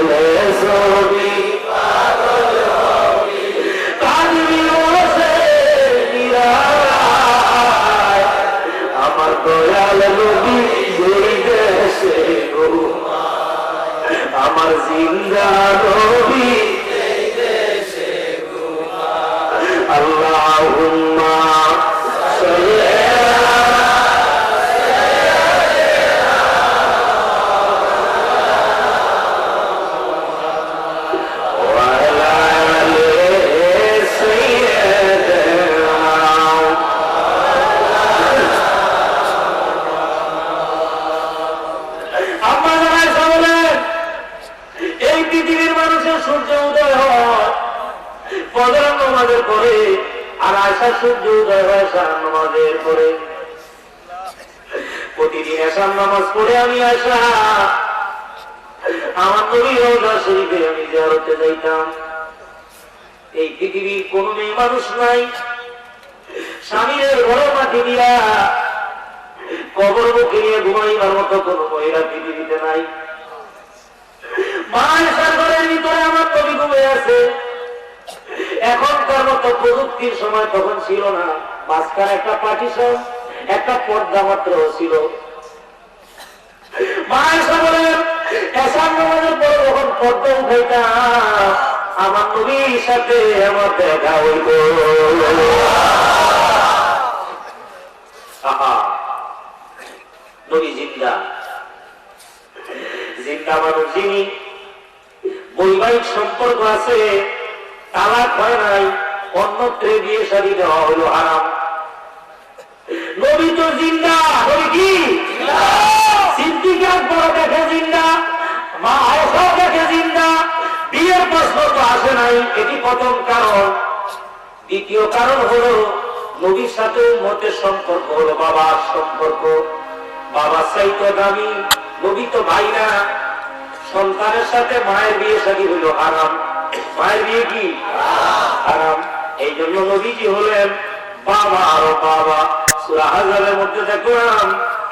দেখলে ছবি পাগল হবি কাঁদবি বসে নিরালায় আমার দয়াল নবী যেই দেশে ঘুমায় আমার জিন্দা নবী যেই দেশে ঘুমায় আল্লাহুম্মা সাল্লি নামাজের পরে আর আশা সূর্য উদয় হয় শাহ নামাজের পরে প্রতিদিন আশার নামাজ পড়ে আমি আশা আমার নবী রওজা শরীফে আমি জিয়ারতে যাইতাম। এই পৃথিবীর কোন মেয়ে মানুষ নাই স্বামীর ঘরে মাটি দিয়া কবর মুখে নিয়ে ঘুমাইবার মতো কোন মহিলা পৃথিবীতে নাই। মা আয়েশার ঘরের ভিতরে আমার নবী ঘুমিয়ে আছে। এখনকার মতো প্রযুক্তির সময় তখন ছিল না, মাঝখানে একটা পার্টিশন একটা পর্দা মাত্র ছিল। মা আয়েশা বলেন এশার নামাজের পরে যখন পর্দা উঠাইতাম আমার নবীর সাথে আমার দেখা হইত। নবী জিন্দা, জিন্দা মানুষ যিনি বৈবাহিক সম্পর্ক আছে তালাক হয় নাই, অন্যত্রে বিয়ে শাদী দেওয়া হলো হারাম। নবী তো জিন্দা, নবী কি সিদ্দিক আকবর দেখে জিন্দা, মা আয়েশা দেখে জিন্দা, বিয়ের প্রশ্ন তো আসে নাই। এটি প্রথম কারণ। দ্বিতীয় কারণ হলো নবীর সাথে উম্মতের সম্পর্ক হলো বাবার সম্পর্ক। বাবা চাইতো দামি, নবী তো ভাই না। সন্তানের সাথে মায়ের বিয়ে শাদী হলো হারাম। মায়ের বিয়ে কি হারাম। এই জন্য নবীজি হলেন বাবা আর বাবা। সূরা আহজাবের মধ্যে দেখলাম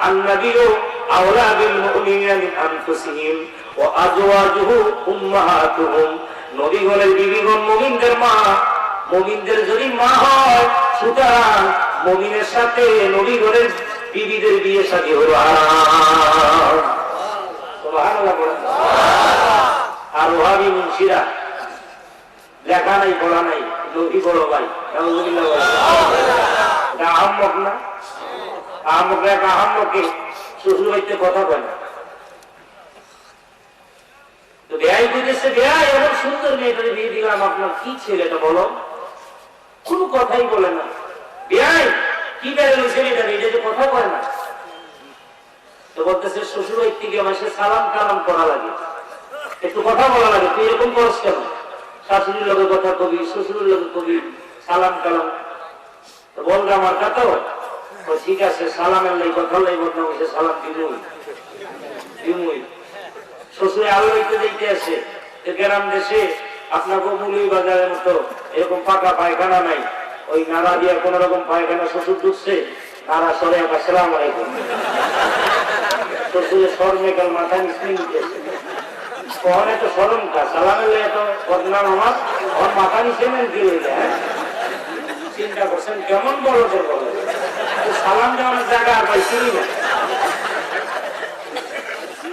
আন-নাবিয়্যু আওলা বিল মুমিনিনা মিন আনফুসিহিম ওয়া আজওয়াজুহু উম্মাহাতুহুম। নবী হলেন বিবিগণ মুমিনদের মা। মুমিনদের যদি মা হয় সুতরাং মুমিনের সাথে নবী হলেন বিবিদের বিয়ে শাদী হলো হারাম। সুবহানাল্লাহ বলেন। আর ওহাবি মুনশিরা লেখা নাই পড়া নাই, নবী বড় ভাই আহম্মক না, আহম্মক এক আহম্মকে শ্বশুর বাড়িতে কথা কয় না। তো বেয়াই বুঝেছে বেয়াই এমন সুন্দর মেয়েটারে বিয়ে দিলাম, আপনার কি ছেলেটা বলো, কোন কথাই বলে না। বেয়াই কি বেড়ে ছেলেটা এটা যে কথা কয় না। তো বলতেছে শ্বশুর বাড়ি থেকে মাসে সালাম কালাম করা লাগে, একটু কথা বলা লাগে, তুই এরকম করস কেন? শাশুড়ির লোকের কথা কবি, শ্বশুরের লোকের কবি, সালাম কালাম বলরা আমার কথা। ঠিক আছে সালামের লাই কথা লাই বদনাম হয়েছে, সালাম দিমুই। শ্বশুরে আলো হইতে দেখতে আসে গ্রাম দেশে আপনার মুলি বাজারের মতো এরকম পাকা পায়খানা নাই, ওই নাড়া দিয়ে কোন রকম পায়খানা শ্বশুর ঢুকছে, নাড়া সরে আবার সালাম আলাইকুম। শ্বশুরের স্বর মেকাল মাথা নিচে নিতেছে, কখনো তো স্মরণ কা সালামের লাই এত বদনাম আমার ওর মাথা নিচে নেন কি হয়ে যায়। চিন্তা করছেন কেমন বড় বলে সালাম দেওয়ার জায়গা আর পাইছি না।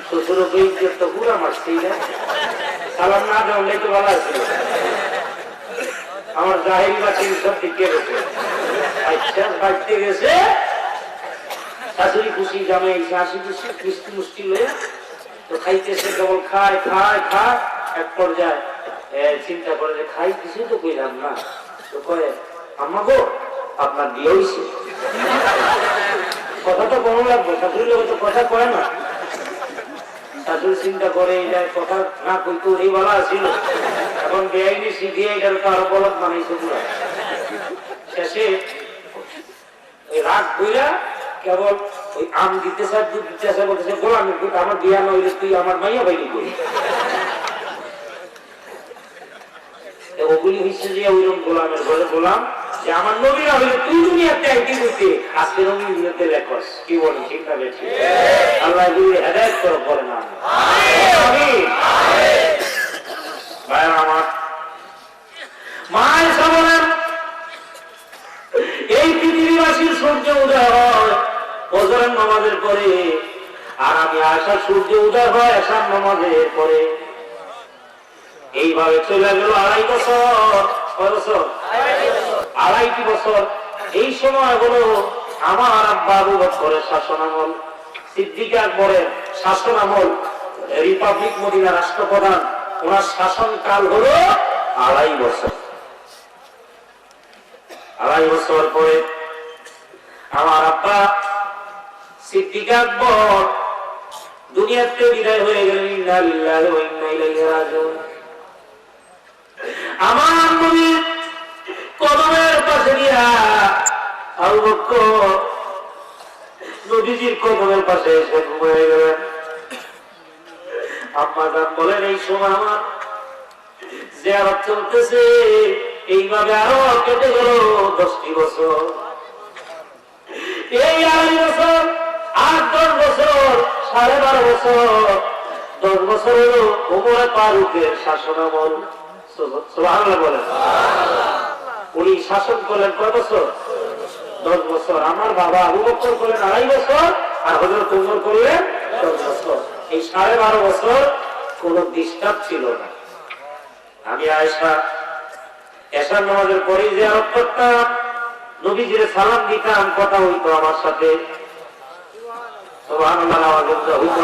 শ্বশুর তো পুরা মারছি না, সালাম না দেওয়ালে তো ভালো আছে। আমার জাহেরি বাচ্চা সব দিকে গেছে, বাড়তে গেছে শাশুড়ি খুশি জামে হাসি খুশি মিষ্টি মুষ্টি লয়ে তো খাইতেছে, কেবল খায় খায় খায়। এক পর্যায়ে চিন্তা করে যে খাই কিছু তো কইলাম না, তো কয়ে আম্মা গো আপনার বিয়ে হয়েছে। কথা তো কম লাগবে, শাশুড়ির লোক তো কথা কয় না। শাশুড়ি চিন্তা করে এটা কথা না কইতো এই বলা ছিল, এখন বেআইনি শিখিয়ে এটার তো আরো বলদ বানাইছে পুরা। শেষে ওই রাগ কইরা কেবল ওই আম দিতেছে দুধ দিতেছে, বলতেছে গোলামের দুধ আমার বিয়া নইলে তুই আমার মাইয়া বাইনি করি। ওগুলি হচ্ছে যে ওইরকম গোলামের ঘরে গোলাম যে আমার নবীরা হইলে তুই দুনিয়াতে একদিন হইতে আজকে নবীর নিয়তে লেখস। কি বলেন ঠিক না বেশি? আল্লাহ এগুলি হেদায়েত করে না। করে, আর আমি আয়সা সূর্য উদয় হয় আসার নামাজের পরে। এইভাবে চলে গেল 2.5 বছর। কয় বছর? 2.5 বছর। এই সময় হলো আমার আব্বা আবু বকরের শাসনামল, সিদ্দিক আকবরের শাসনামল, রিপাবলিক মদিনা রাষ্ট্রপ্রধান, ওনার শাসনকাল হলো 2.5 বছর। 2.5 বছর পরে আমার আব্বা সিদ্দিক আকবর দুনিয়াতে বিদায় হয়ে গেলেন। ইন্না লিল্লাহি ওয়া ইন্না ইলাইহি রাজিউন। আমার নবীর কদমের পাশে দিয়া আবু বকর নবীজির কদমের পাশে এসে ঘুমিয়ে গেলেন। আম্মা জান বলেন, এই সময় আমার জিয়ারত চলতেছে। এইভাবে আরো কেটে গেল 10টি বছর। এই 2.5 বছর, 8-10 বছর, 12.5 বছর, 10 বছর হলো ওমর ফারুকের শাসনামল। সুবহানাল্লাহ বলেন। উনি শাসন করলেন কয় বছর? 10 বছর। আমার বাবা আবু বকর করলেন 2.5 বছর, আর হযরত ওমর করলেন 10 বছর। এই 12.5 বছর কোনো ডিস্টার্ব ছিল না। আমি আয়েশা এশার নামাজের পরে জিয়ারত করতাম, নবীজির সালাম দিতাম, কথা হইতো আমার সাথে। সুবহানাল্লাহ, আওয়াজ হইতো।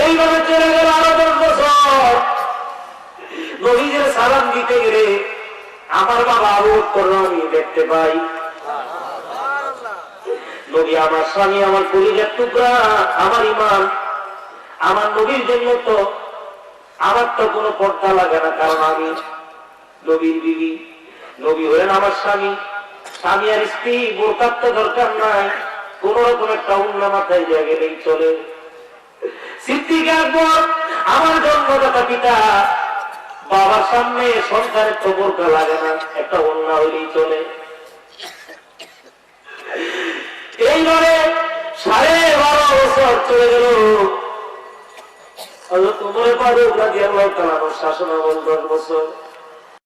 এইভাবে চলে গেল আরো 10 বছর। নবীজির সালাম দিতে গেলে আমার বাবা আবু বকর আমি দেখতে পাই। নবী আমার স্বামী, আমার কলিজার টুকরা, আমার ইমান, আমার নবীর জন্য তো আমার তো কোনো পর্দা লাগে না, কারণ আমি নবীর বিবি। নবী হলেন আমার স্বামী। স্বামী আর স্ত্রী বোরকার তো দরকার নাই, কোন রকম একটা উন্না মাথায় দিয়ে গেলেই চলে। সিদ্দিক আকবর আমার জন্মদাতা পিতা, বাবার সামনে সন্তানের তো বোরকা লাগে না, একটা উন্না হইলেই চলে। এইভাবে 12.5 বছর চলে গেল। হযরত ওমর ফারুক রাদিয়াল্লাহু তাআলা শাসনামল 10 বছর।